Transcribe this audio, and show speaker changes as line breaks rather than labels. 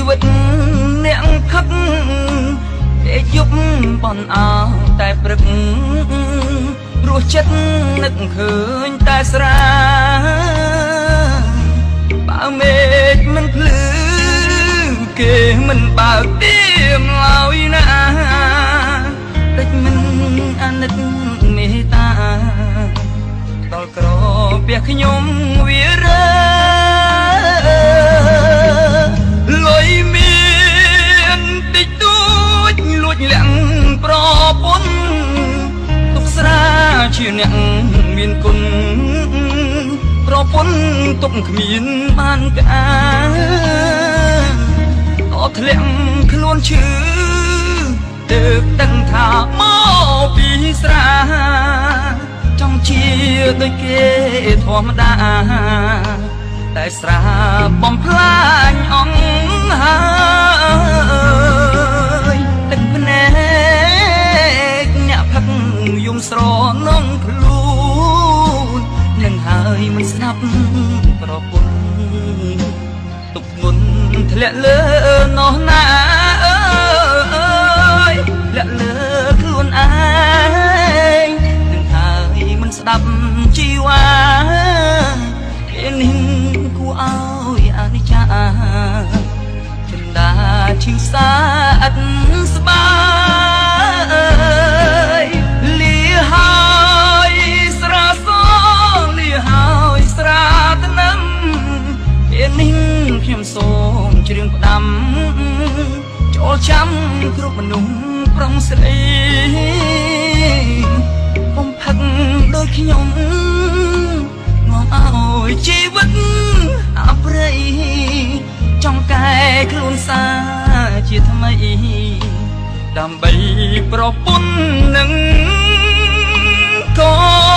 វិតអ្នកខឹកពេលយប់បនអោតែព្រឹករសចិត្តនឹកឃើញតែស្រាបើមេឃមិនភ្លឺគេមិនបើកទៀមឡើយណាតិចមិនអាណិតមេត្តាដល់ក្រពះខ្ញុំវារើលុយមានតិចតួចលួចលាក់ប្រពន្ធទុកស្រាជាអ្នកមានគុណប្រពន្ធទុកគ្មានបានកាក៏ធ្លាក់ខ្លួនឈឺទើបដឹងថាមកពីស្រាចង់ជាដូចគេធម្មតាតែស្រាបំផ្លាញអង្គហើយទឹកភ្នែកញាក់ផឹកយំស្រនងខ្លួននឹងហើយមិនស្ដាប់ប្រពន្ធទុកធ្ងន់ធ្លាក់លើនោះណាអើយធ្លាក់លើខ្លួនឯងនឹងហើយមិនស្ដាប់ជីវ៉ាពេលនេះគួរឲ្យអនិច្ចាចិន្តាឈឺសាអត់ស្បាយលាហើយស្រាសលាហើយស្រាត្នឹមពេលនេះខ្ញុំសូមច្រៀងផ្ដាំចូលចាំគ្រប់មនុស្សប្រុងស្រីបំផឹកដូចខ្ញុំនាំឲ្យជីវិតអប្រៃចង់កែខ្លួនសាជាថ្មីដើម្បីប្រពន្ធនឹងកូន